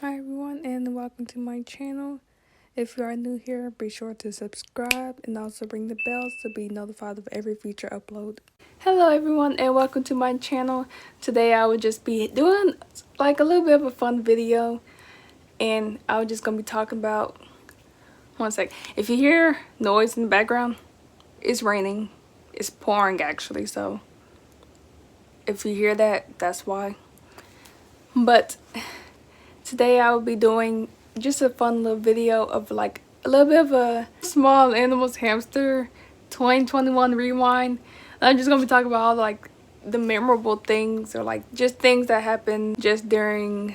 Hi everyone and welcome to my channel. If you are new here, be sure to subscribe and also ring the bell to be notified of every future upload. Hello everyone and welcome to my channel. Today I will just be doing like a little bit of a fun video, and I was just gonna be talking about, one sec, if you hear noise in the background, it's raining. It's pouring actually, so if you hear that, that's why. But today I will be doing just a fun little video of like a little bit of a small animals hamster 2021 rewind. And I'm just gonna be talking about all like the memorable things, or like just things that happened just during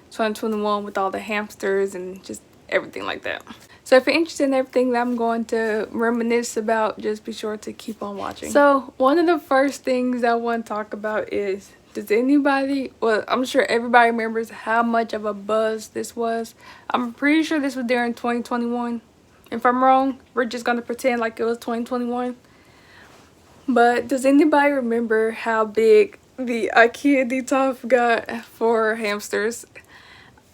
2021 with all the hamsters and just everything like that. So if you're interested in everything that I'm going to reminisce about, just be sure to keep on watching. So one of the first things I want to talk about is, does anybody, well, I'm sure everybody remembers how much of a buzz this was. I'm pretty sure this was during 2021. If I'm wrong, we're just going to pretend like it was 2021. But does anybody remember how big the IKEA detox got for hamsters?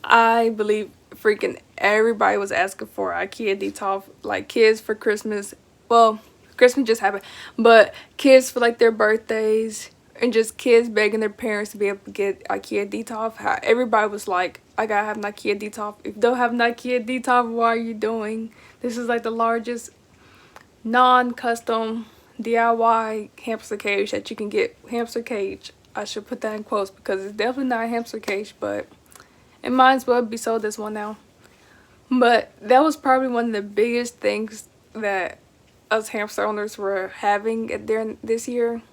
I believe freaking everybody was asking for IKEA detox, like kids for Christmas. Well, Christmas just happened, but kids for like their birthdays, and just kids begging their parents to be able to get IKEA detox. How everybody was like, I gotta have an IKEA detox. If you don't have an IKEA detox, what are you doing? This is like the largest non-custom DIY hamster cage that you can get. Hamster cage, I should put that in quotes because it's definitely not a hamster cage, but it might as well be sold as one now. But that was probably one of the biggest things that us hamster owners were having during this year.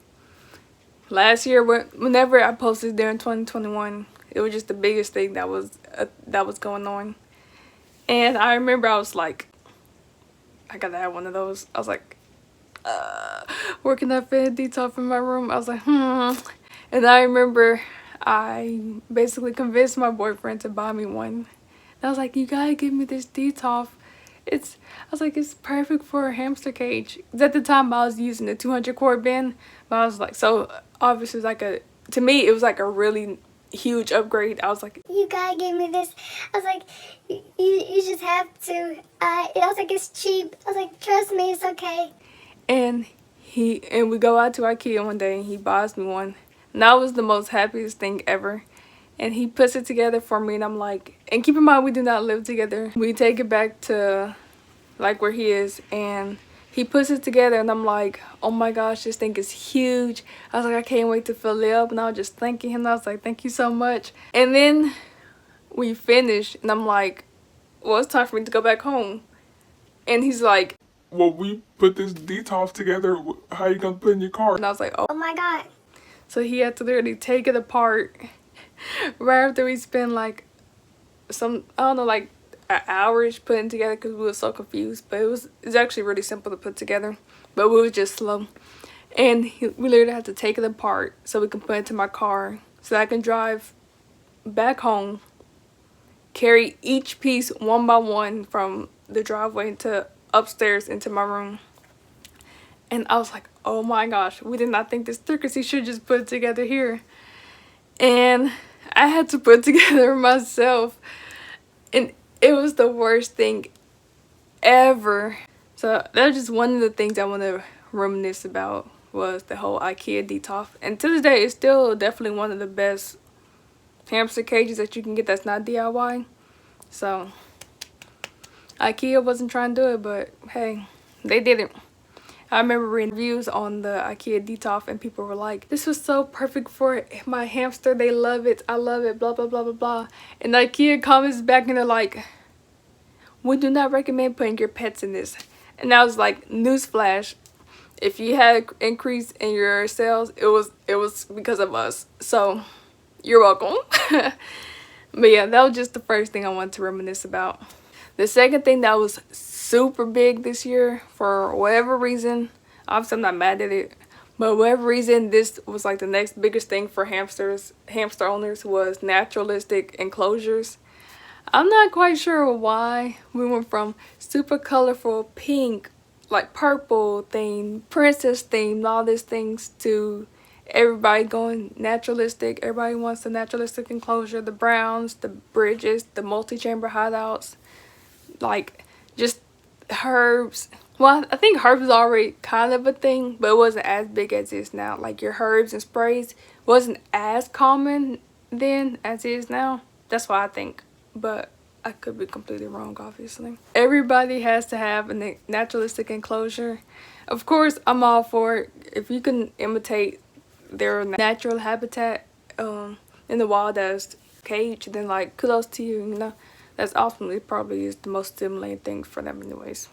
Last year, whenever I posted during 2021, it was just the biggest thing that was going on. And I remember I was like, I gotta have one of those. I was like, working that fan detox in my room. I was like, And I remember I basically convinced my boyfriend to buy me one. And I was like, you gotta give me this detox. I was like, it's perfect for a hamster cage. 'Cause at the time I was using the 200 quart bin, but I was like, so obviously to me it was like a really huge upgrade. I was like, you gotta give me this. I was like, you just have to. I was like, it's cheap. I was like, trust me, it's okay. And we go out to IKEA one day and he buys me one. And that was the most happiest thing ever. And he puts it together for me, and I'm like, and keep in mind we do not live together. We take it back to like where he is, and he puts it together, and I'm like, oh my gosh, this thing is huge. I was like, I can't wait to fill it up. And I was just thanking him. I was like, thank you so much. And then we finished, and I'm like, well, it's time for me to go back home. And he's like, well, we put this detox together. How you gonna put in your car? and I was like, Oh my god. so he had to literally take it apart right after we spent like I don't know, like an hour-ish putting together because we were so confused. But it's actually really simple to put together, but we were just slow. And we literally had to take it apart so we can put it into my car so that I can drive back home, carry each piece one by one from the driveway to upstairs into my room. And I was like, oh my gosh, we did not think this through, because he should just put it together here. And I had to put it together myself. And it was the worst thing ever. So that's just one of the things I want to reminisce about, was the whole IKEA detox. And to this day, it's still definitely one of the best hamster cages that you can get that's not DIY. So IKEA wasn't trying to do it, but hey, they did it. I remember reading reviews on the IKEA detox, and people were like, this was so perfect for my hamster. They love it. I love it. Blah, blah, blah, blah, blah. And the IKEA comments back, and they're like, we do not recommend putting your pets in this. And I was like, newsflash, if you had increase in your sales, it was because of us. So you're welcome. But yeah, that was just the first thing I wanted to reminisce about. The second thing that was super big this year, for whatever reason, obviously I'm not mad at it, but whatever reason, this was like the next biggest thing for hamster owners, was naturalistic enclosures. I'm not quite sure why we went from super colorful pink, like purple theme, princess theme, all these things, to everybody going naturalistic. Everybody wants the naturalistic enclosure, the browns, the bridges, the multi-chamber hideouts, like just herbs. Well, I think herbs is already kind of a thing, but it wasn't as big as it is now. Like your herbs and sprays wasn't as common then as it is now. That's what I think, but I could be completely wrong, obviously. Everybody has to have a naturalistic enclosure. Of course, I'm all for it. If you can imitate their natural habitat in the wild as cage, then like kudos to you, you know. That's ultimately probably is the most stimulating thing for them anyways.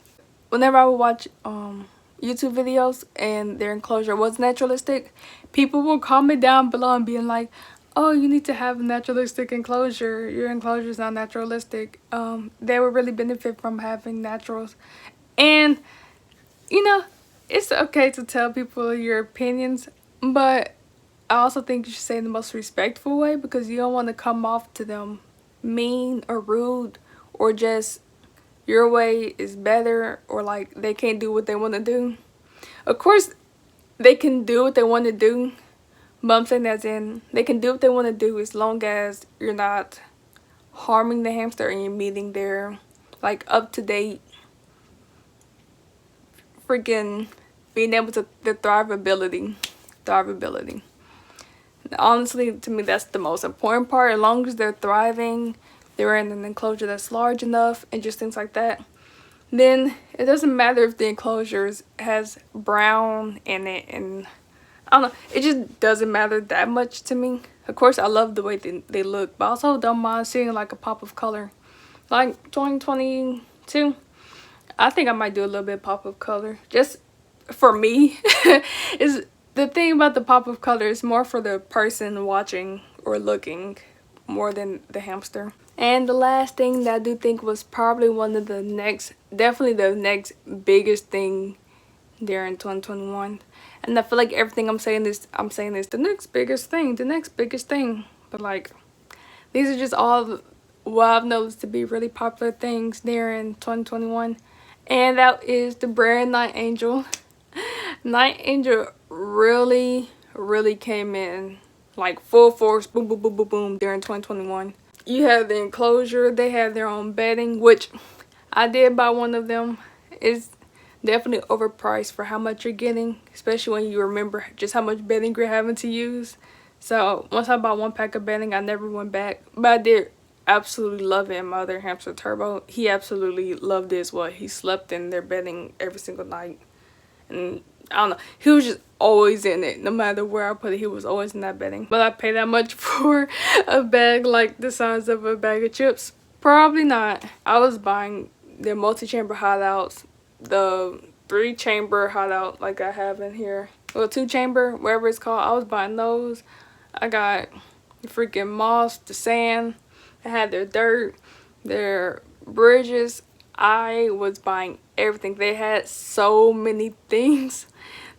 Whenever I would watch YouTube videos and their enclosure was naturalistic, people will comment down below and being like, oh, you need to have a naturalistic enclosure. Your enclosure is not naturalistic. They would really benefit from having naturals. And, you know, it's okay to tell people your opinions, but I also think you should say it in the most respectful way, because you don't want to come off to them mean or rude, or just your way is better, or like they can't do what they want to do. Of course, they can do what they want to do, but I'm saying as in they can do what they want to do as long as you're not harming the hamster and you're meeting their like up to date freaking being able to the thrivability. Honestly, to me, that's the most important part. As long as they're thriving, they're in an enclosure that's large enough and just things like that, then it doesn't matter if the enclosure has brown in it, and I don't know, it just doesn't matter that much to me. Of course, I love the way they look, but I also don't mind seeing like a pop of color. Like 2022, I think I might do a little bit of pop of color, just for me. Is the thing about the pop of color is more for the person watching or looking more than the hamster. And the last thing that I do think was probably one of the definitely the next biggest thing there in 2021. And I feel like everything I'm saying is the next biggest thing. But like, these are just all what I've noticed to be really popular things there in 2021. And that is the brand Niteangel. Niteangel really came in like full force, boom boom boom boom boom during 2021. You have the enclosure, they have their own bedding, which I did buy one of them. It's definitely overpriced for how much you're getting, especially when you remember just how much bedding you're having to use. So once I bought one pack of bedding, I never went back, but I did absolutely love it. And my other hamster, Turbo, he absolutely loved it as well. He slept in their bedding every single night, and I don't know, he was just always in it. No matter where I put it, he was always in that bedding. But I pay that much for a bag like the size of a bag of chips? Probably not. I was buying the multi-chamber hideouts, the 3-chamber hideout like I have in here, well, 2-chamber, whatever it's called. I was buying those. I got the freaking moss, the sand. I had their dirt, their bridges. I was buying everything. They had so many things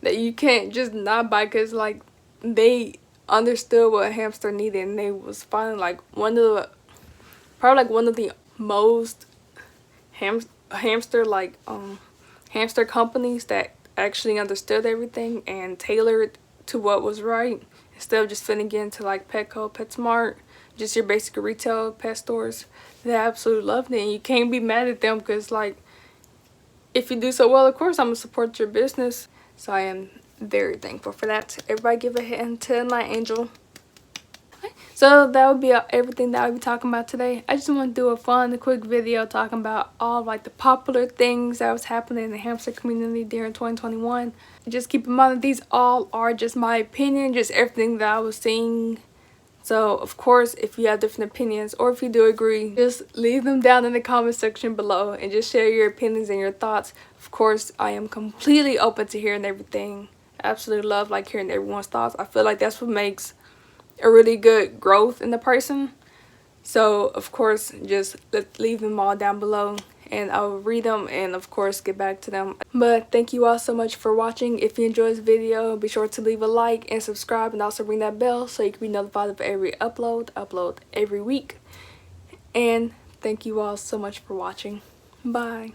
that you can't just not buy, because like they understood what a hamster needed, and they was finding like probably one of the most hamster companies that actually understood everything and tailored to what was right, instead of just fitting into like Petco, PetSmart, just your basic retail pet stores. They absolutely loved it, and you can't be mad at them, because like if you do so well, of course I'm gonna support your business. So I am very thankful for that. Everybody give a hand to Niteangel. So that would be everything that I'll be talking about today. I just want to do a fun, quick video talking about all like the popular things that was happening in the hamster community during 2021. Just keep in mind that these all are just my opinion, just everything that I was seeing. So of course, if you have different opinions, or if you do agree, just leave them down in the comment section below and just share your opinions and your thoughts. Of course, I am completely open to hearing everything. I absolutely love like hearing everyone's thoughts. I feel like that's what makes a really good growth in the person. So of course, just leave them all down below, and I'll read them and of course get back to them. But thank you all so much for watching. If you enjoyed this video, be sure to leave a like and subscribe, and also ring that bell so you can be notified of every upload every week. And thank you all so much for watching. Bye.